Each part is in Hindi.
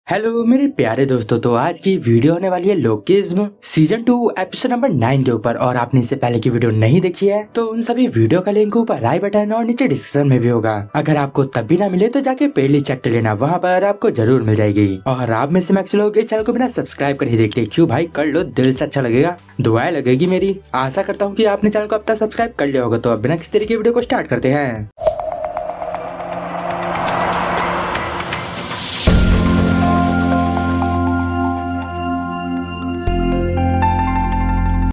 हेलो मेरे प्यारे दोस्तों, तो आज की वीडियो होने वाली है लोकिज्म सीजन 2 एपिसोड नंबर 9 के ऊपर। और आपने इससे पहले की वीडियो नहीं देखी है तो उन सभी वीडियो का लिंक ऊपर आई बटन और नीचे डिस्क्रिप्शन में भी होगा। अगर आपको तब भी ना मिले तो जाके पहले चेक कर लेना, वहाँ पर आपको जरूर मिल जाएगी। और आप में से मैक्स लोग इस चैनल को बिना सब्सक्राइब कर ही देखते, क्यों भाई कर लो, दिल से अच्छा लगेगा, दुआएं लगेगी मेरी। आशा करता हूँ की आपने चैनल को अब तक सब्सक्राइब कर लिया होगा। तो अब बिना किसी तरीके की वीडियो को स्टार्ट करते हैं।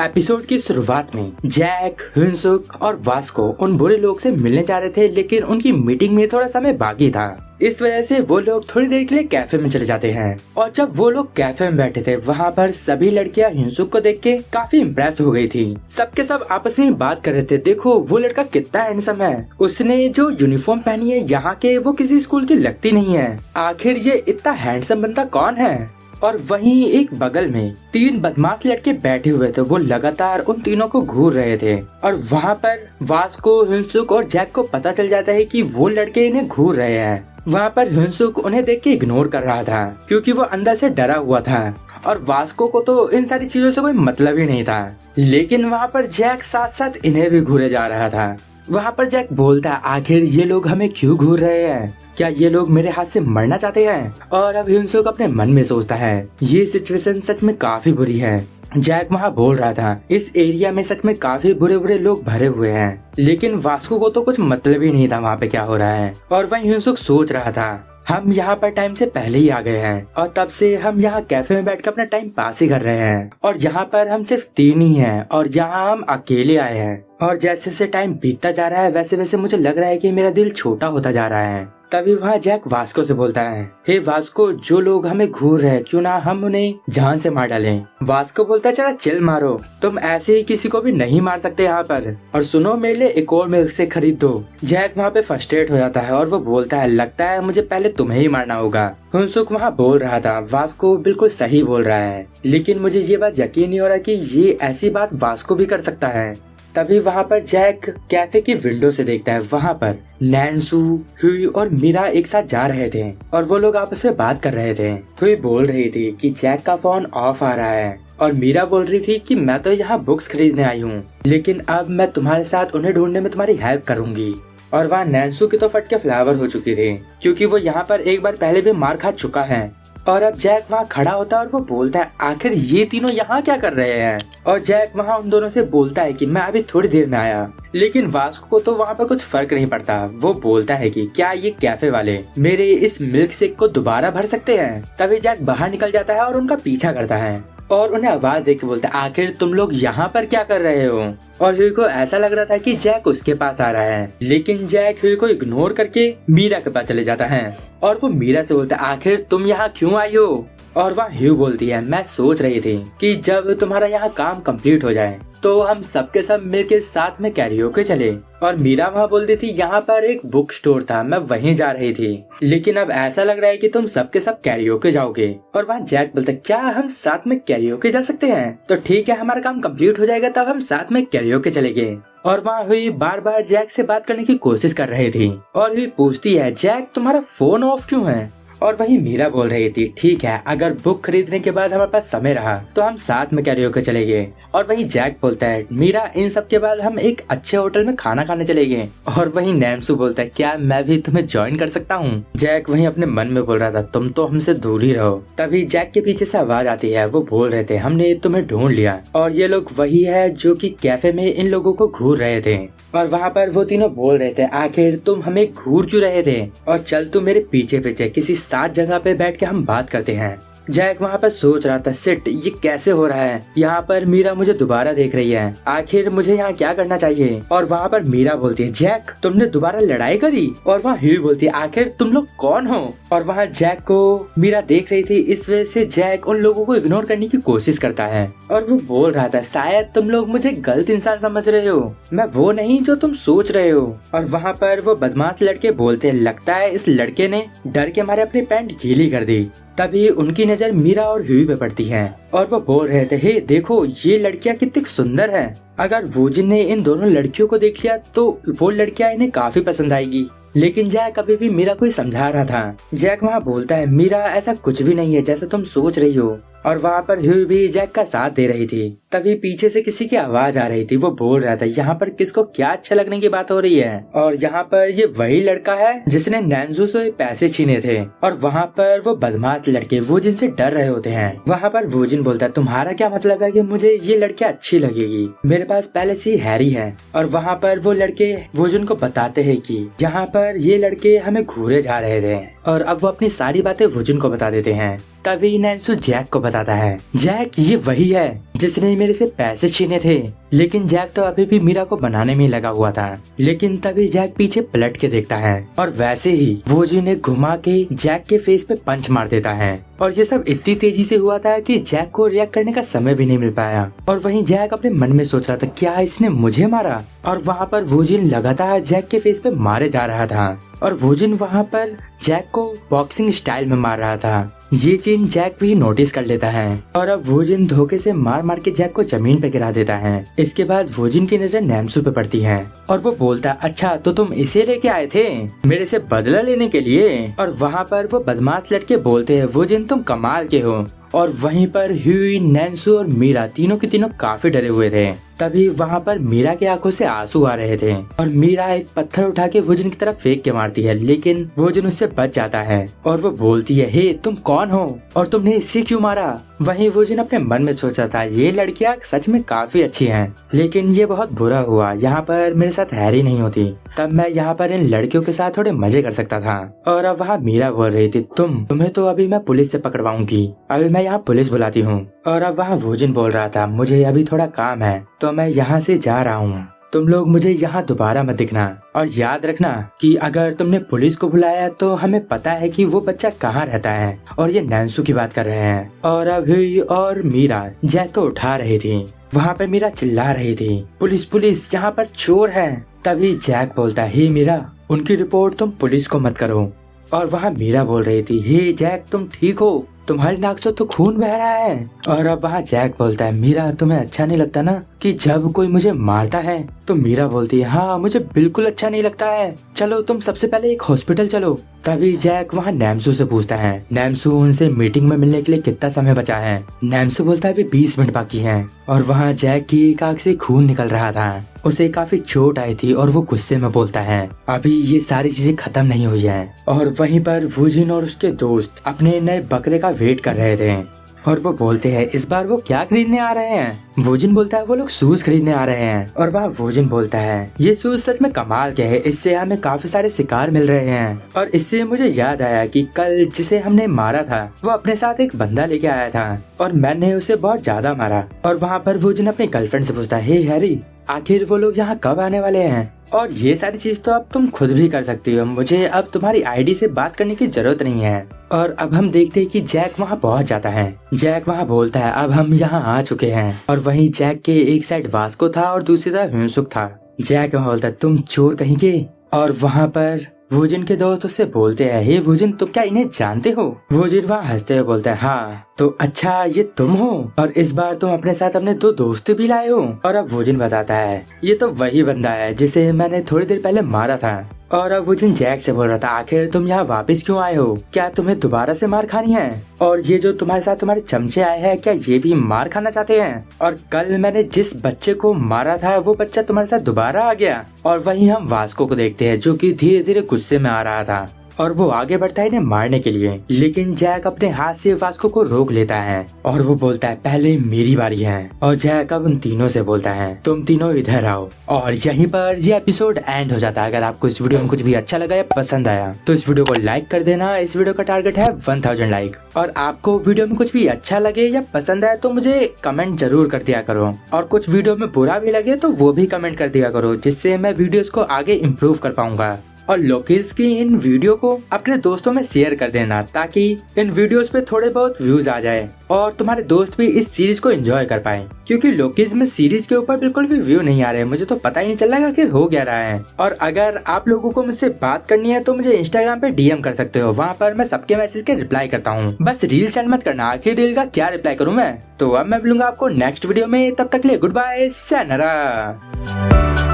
एपिसोड की शुरुआत में जैक, हिंसुक और वास्को उन बुरे लोग से मिलने जा रहे थे, लेकिन उनकी मीटिंग में थोड़ा समय बाकी था। इस वजह से वो लोग थोड़ी देर के लिए कैफे में चले जाते हैं। और जब वो लोग कैफे में बैठे थे, वहाँ पर सभी लड़कियाँ हिंसुक को देख के काफी इम्प्रेस हो गई थी। सबके सब आपस में बात कर रहे थे, देखो वो लड़का कितना हैंडसम है, उसने जो यूनिफॉर्म पहनी है यहाँ के वो किसी स्कूल की लगती नहीं है, आखिर ये इतना हैंडसम बंदा कौन है। और वहीं एक बगल में 3 बदमाश लड़के बैठे हुए थे, वो लगातार उन तीनों को घूर रहे थे। और वहाँ पर वास्को, हिंसुक और जैक को पता चल जाता है कि वो लड़के इन्हें घूर रहे हैं। वहाँ पर हिंसुक उन्हें देख के इग्नोर कर रहा था, क्योंकि वो अंदर से डरा हुआ था। और वास्को को तो इन सारी चीजों से कोई मतलब ही नहीं था, लेकिन वहाँ पर जैक साथ साथ इन्हें भी घूरे जा रहा था। वहाँ पर जैक बोलता है, आखिर ये लोग हमें क्यों घूर रहे हैं, क्या ये लोग मेरे हाथ से मरना चाहते हैं। और अब हिंसुक अपने मन में सोचता है, ये सिचुएशन सच में काफी बुरी है। जैक वहाँ बोल रहा था, इस एरिया में सच में काफी बुरे बुरे लोग भरे हुए हैं, लेकिन वास्को को तो कुछ मतलब ही नहीं था वहाँ पे क्या हो रहा है। और वहीं हिंसुक सोच रहा था, हम यहाँ पर टाइम से पहले ही आ गए हैं और तब से हम यहाँ कैफे में बैठकर अपना टाइम पास ही कर रहे हैं। और यहाँ पर हम सिर्फ 3 ही हैं और यहाँ हम अकेले आए हैं। और जैसे जैसे टाइम बीतता जा रहा है वैसे वैसे मुझे लग रहा है कि मेरा दिल छोटा होता जा रहा है। तभी वहाँ जैक वास्को से बोलता है, हे वास्को, जो लोग हमें घूर रहे हैं क्यों ना हम उन्हें जान से मार डालें। वास्को बोलता है, चला चिल मारो, तुम ऐसे ही किसी को भी नहीं मार सकते यहाँ पर। और सुनो, मेरे लिए एक और मिल्क से खरीद दो। जैक वहाँ पे फ्रस्ट्रेट हो जाता है और वो बोलता है, लगता है मुझे पहले तुम्हें ही मारना होगा। हिंसुक वहाँ बोल रहा था, वास्को बिल्कुल सही बोल रहा है, लेकिन मुझे ये बात यकीन नहीं हो रहा कि ये ऐसी बात वास्को भी कर सकता है। तभी वहाँ पर जैक कैफे की विंडो से देखता है, वहाँ पर नैन्सू, हुई और मीरा एक साथ जा रहे थे और वो लोग आपस में बात कर रहे थे। हुई बोल रही थी कि जैक का फोन ऑफ आ रहा है और मीरा बोल रही थी कि मैं तो यहाँ बुक्स खरीदने आई हूँ, लेकिन अब मैं तुम्हारे साथ उन्हें ढूंढने में तुम्हारी हेल्प करूंगी। और वहाँ नैन्सू की तो फट के फ्लावर हो चुकी थी, क्योंकि वो यहाँ पर एक बार पहले भी मार खा चुका है। और अब जैक वहाँ खड़ा होता है और वो बोलता है, आखिर ये तीनों यहाँ क्या कर रहे हैं। और जैक वहाँ उन दोनों से बोलता है कि मैं अभी थोड़ी देर में आया, लेकिन वास्को को तो वहाँ पर कुछ फर्क नहीं पड़ता। वो बोलता है कि क्या ये कैफे वाले मेरे इस मिल्क शेक को दोबारा भर सकते हैं। तभी जैक बाहर निकल जाता है और उनका पीछा करता है और उन्हें आवाज देके बोलता है, आखिर तुम लोग यहाँ पर क्या कर रहे हो। और ह्यूई को ऐसा लग रहा था कि जैक उसके पास आ रहा है, लेकिन जैक ह्यूई को इग्नोर करके मीरा के पास चले जाता है और वो मीरा से बोलता है, आखिर तुम यहाँ क्यों आई हो। और वहाँ ह्यूई बोलती है, मैं सोच रही थी कि जब तुम्हारा यहाँ काम कंप्लीट हो जाए तो हम सबके सब मिलके साथ में कैरियोके चले। और मीरा वहाँ बोलती थी, यहाँ पर एक बुक स्टोर था, मैं वहीं जा रही थी, लेकिन अब ऐसा लग रहा है कि तुम सबके सब कैरियोके जाओगे। और वहाँ जैक बोलता है, क्या हम साथ में कैरियोके जा सकते हैं। तो ठीक है, हमारा काम कंप्लीट हो जाएगा तब हम साथ में कैरियोके चलेंगे। और वहाँ हुई बार बार जैक से बात करने की कोशिश कर रही थी और हुई पूछती है, जैक तुम्हारा फोन ऑफ क्यों है। और वही मीरा बोल रही थी, ठीक है, अगर बुक खरीदने के बाद हमारे पास समय रहा तो हम साथ में कैरियोके चलेंगे। और वही जैक बोलता है, मीरा इन सब के बाद हम एक अच्छे होटल में खाना खाने चलेंगे। और वही नैन्सू बोलता है, क्या मैं भी तुम्हें ज्वाइन कर सकता हूँ। जैक वही अपने मन में बोल रहा था, तुम तो हमसे दूर ही रहो। तभी जैक के पीछे से आवाज आती है, वो बोल रहे थे, हमने तुम्हें ढूंढ लिया और ये लोग वही है जो कि कैफे में इन लोगों को घूर रहे थे। और वहाँ पर वो तीनों बोल रहे थे, आखिर तुम हमें घूर क्यों रहे थे, और चल तू मेरे पीछे पीछे किसी साथ जगह पे बैठ के हम बात करते हैं। जैक वहाँ पर सोच रहा था, सिट ये कैसे हो रहा है, यहाँ पर मीरा मुझे दोबारा देख रही है, आखिर मुझे यहाँ क्या करना चाहिए। और वहाँ पर मीरा बोलती है, जैक तुमने दोबारा लड़ाई करी। और वहाँ ह्यूई बोलती है, आखिर तुम लोग कौन हो। और वहाँ जैक को मीरा देख रही थी, इस वजह से जैक उन लोगों को इग्नोर करने की कोशिश करता है और वो बोल रहा था, शायद तुम लोग मुझे गलत इंसान समझ रहे हो, मैं वो नहीं जो तुम सोच रहे हो। और वहाँ पर वो बदमाश लड़के बोलते, लगता है इस लड़के ने डर के मारे अपनी पैंट गीली कर दी। तभी उनकी नजर मीरा और ह्यूई पे पड़ती है और वो बोल रहे थे, हे देखो ये लड़कियां कितनी सुंदर हैं। अगर वूजिन ने इन दोनों लड़कियों को देख लिया तो वो लड़कियां इन्हें काफी पसंद आएगी। लेकिन जैक अभी भी मीरा को ही समझा रहा था। जैक वहाँ बोलता है, मीरा ऐसा कुछ भी नहीं है जैसा तुम सोच रही हो। और वहाँ पर ह्यूई भी जैक का साथ दे रही थी। तभी पीछे से किसी की आवाज आ रही थी। वो बोल रहा था, यहाँ पर किसको क्या अच्छा लगने की बात हो रही है। और यहाँ पर ये वही लड़का है जिसने नैन्सू से पैसे छीने थे। और वहाँ पर वो बदमाश लड़के वो जिनसे डर रहे होते हैं। वहाँ पर वोजिन बोलता है, तुम्हारा क्या मतलब है कि मुझे ये लड़कियाँ अच्छी लगेगी, मेरे पास पहले से ही हैरी है। और वहाँ पर वो लड़के वोजिन को बताते हैं कि यहाँ पर ये लड़के हमें घूरे जा रहे थे। और अब वो अपनी सारी बातें वोजिन को बता देते हैं। तभी नैन्सू जैक को बताता है, जैक ये वही है जिसने मेरे से पैसे छीने थे। लेकिन जैक तो अभी भी मीरा को बनाने में लगा हुआ था। लेकिन तभी जैक पीछे पलट के देखता है और वैसे ही वोजिन ने घुमा के जैक के फेस पे पंच मार देता है। और ये सब इतनी तेजी से हुआ था कि जैक को रिएक्ट करने का समय भी नहीं मिल पाया। और वहीं जैक अपने मन में सोच रहा था, क्या इसने मुझे मारा। और वहाँ पर वोजिन लगातार जैक के फेस पे मारे जा रहा था। और वोजिन वहाँ पर जैक को बॉक्सिंग स्टाइल में मार रहा था। ये चीज जैक भी नोटिस कर लेता है। और अब वोजिन धोखे से मार मार के जैक को जमीन पे गिरा देता है। इसके बाद वोजिन की नजर नैन्सू पे पड़ती है और वो बोलता है, अच्छा तो तुम इसे लेके आए थे मेरे से बदला लेने के लिए। और वहाँ पर वो बदमाश लड़के बोलते हैं, वोजिन तुम कमाल के हो। और वहीं पर ह्यूई, नैन्सू और मीरा तीनों के तीनों काफी डरे हुए थे। तभी वहाँ पर मीरा की आंखों से आंसू आ रहे थे और मीरा एक पत्थर उठा के वोजिन की तरफ फेंक के मारती है। लेकिन वोजिन उससे बच जाता है और वो बोलती है, हे तुम कौन हो और तुमने इसे क्यों मारा। वहीं वोजिन अपने मन में सोचा था, ये लड़कियां सच में काफी अच्छी हैं, लेकिन ये बहुत बुरा हुआ यहाँ पर मेरे साथ हैरी नहीं होती, तब मैं यहाँ पर इन लड़कियों के साथ थोड़े मजे कर सकता था। और अब वहाँ मीरा बोल रही थी, तुम्हें तो अभी मैं पुलिस से पकड़वाऊंगी, अभी मैं यहाँ पुलिस बुलाती हूँ। और अब वहाँ वोजिन बोल रहा था, मुझे अभी थोड़ा काम है तो मैं यहाँ से जा रहा हूँ, तुम लोग मुझे यहाँ दोबारा मत दिखना। और याद रखना कि अगर तुमने पुलिस को बुलाया तो हमें पता है कि वो बच्चा कहाँ रहता है। और ये नैन्सू की बात कर रहे हैं। और अभी और मीरा जैक को उठा रही थी। वहाँ पे मीरा चिल्ला रही थी, पुलिस पुलिस यहाँ पर चोर है। तभी जैक बोलता है, हे मीरा उनकी रिपोर्ट तुम पुलिस को मत करो। और वहाँ मीरा बोल रही थी, हे जैक तुम ठीक हो, तुम्हारी नाक से तो खून बह रहा है। और अब वहाँ जैक बोलता है, मीरा तुम्हें अच्छा नहीं लगता ना कि जब कोई मुझे मारता है। तो मीरा बोलती है, हाँ मुझे बिल्कुल अच्छा नहीं लगता है, चलो तुम सबसे पहले एक हॉस्पिटल चलो। तभी जैक वहाँ नैन्सू से पूछता है, नैन्सू उनसे मीटिंग में मिलने के लिए कितना समय बचा है। नैन्सू बोलता है अभी 20 मिनट बाकी हैं। और वहाँ जैक की एक आंख से खून निकल रहा था, उसे काफी चोट आई थी और वो गुस्से में बोलता है, अभी ये सारी चीजें खत्म नहीं हुई है। और वहीं पर वोजिन और उसके दोस्त अपने नए बकरे का वेट कर रहे थे और वो बोलते हैं, इस बार वो क्या खरीदने आ रहे हैं। वोजिन बोलता है, वो लोग शूज खरीदने आ रहे हैं। और वहाँ वोजिन बोलता है, ये शूज सच में कमाल के हैं, इससे हमें काफी सारे शिकार मिल रहे हैं। और इससे मुझे याद आया कि कल जिसे हमने मारा था वो अपने साथ एक बंदा लेके आया था और मैंने उसे बहुत ज्यादा मारा। और वहाँ पर वोजिन अपने गर्लफ्रेंड से पूछता है, हे हैरी आखिर वो लोग यहाँ कब आने वाले हैं। और ये सारी चीज तो अब तुम खुद भी कर सकती हो, मुझे अब तुम्हारी आईडी से बात करने की जरूरत नहीं है। और अब हम देखते हैं कि जैक वहाँ पहुँच जाता है। जैक वहाँ बोलता है, अब हम यहाँ आ चुके हैं। और वहीं जैक के एक साइड वास्को था और दूसरी तरफ ह्यूनसुक था। जैक वहाँ बोलता है, तुम चोर कहीं के। और वहाँ पर वोजिन के दोस्त उससे बोलते हैं, हे वोजिन तुम क्या इन्हें जानते हो। वोजिन वहाँ हंसते हुए बोलता है, हाँ तो अच्छा ये तुम हो और इस बार तुम अपने साथ अपने 2 दोस्त भी लाए हो। और अब वोजिन बताता है, ये तो वही बंदा है जिसे मैंने थोड़ी देर पहले मारा था। और अब वोजिन जैक से बोल रहा था, आखिर तुम यहाँ वापस क्यों आए हो, क्या तुम्हें दोबारा से मार खानी है। और ये जो तुम्हारे साथ तुम्हारे चमचे आए हैं क्या ये भी मार खाना चाहते हैं। और कल मैंने जिस बच्चे को मारा था वो बच्चा तुम्हारे साथ दोबारा आ गया। और वहीं हम वास्को को देखते हैं जो कि धीरे धीरे गुस्से में आ रहा था और वो आगे बढ़ता है इन्हें मारने के लिए। लेकिन जैक अपने हाथ से वास्को को रोक लेता है और वो बोलता है, पहले मेरी बारी है। और जैक अब उन तीनों से बोलता है, तुम तीनों इधर आओ। और यहीं पर ये एपिसोड एंड हो जाता है। अगर आपको इस वीडियो में कुछ भी अच्छा लगा या पसंद आया तो इस वीडियो को लाइक कर देना। इस वीडियो का टारगेट है 1000 लाइक। और आपको वीडियो में कुछ भी अच्छा लगे या पसंद आए तो मुझे कमेंट जरूर कर दिया करो। और कुछ वीडियो में बुरा भी लगे तो वो भी कमेंट कर दिया करो, जिससे मैं वीडियोस को आगे इम्प्रूव कर पाऊंगा। और लोकीज की इन वीडियो को अपने दोस्तों में शेयर कर देना ताकि इन वीडियोस पे थोड़े बहुत व्यूज आ जाए और तुम्हारे दोस्त भी इस सीरीज को एंजॉय कर पाए। क्योंकि लोकीज में सीरीज के ऊपर बिल्कुल भी व्यू नहीं आ रहे, मुझे तो पता ही नहीं चल रहा आखिर हो क्या रहा है। और अगर आप लोगों को मुझसे बात करनी है तो मुझे इंस्टाग्राम पे DM कर सकते हो, वहाँ पर मैं सबके मैसेज के रिप्लाई करता हूँ। बस रील सेंड मत करना, आखिर रील का क्या रिप्लाई करूँ मैं। तो अब मैं मिलूंगा आपको नेक्स्ट वीडियो में, तब तक के लिए गुड बाय, sayonara।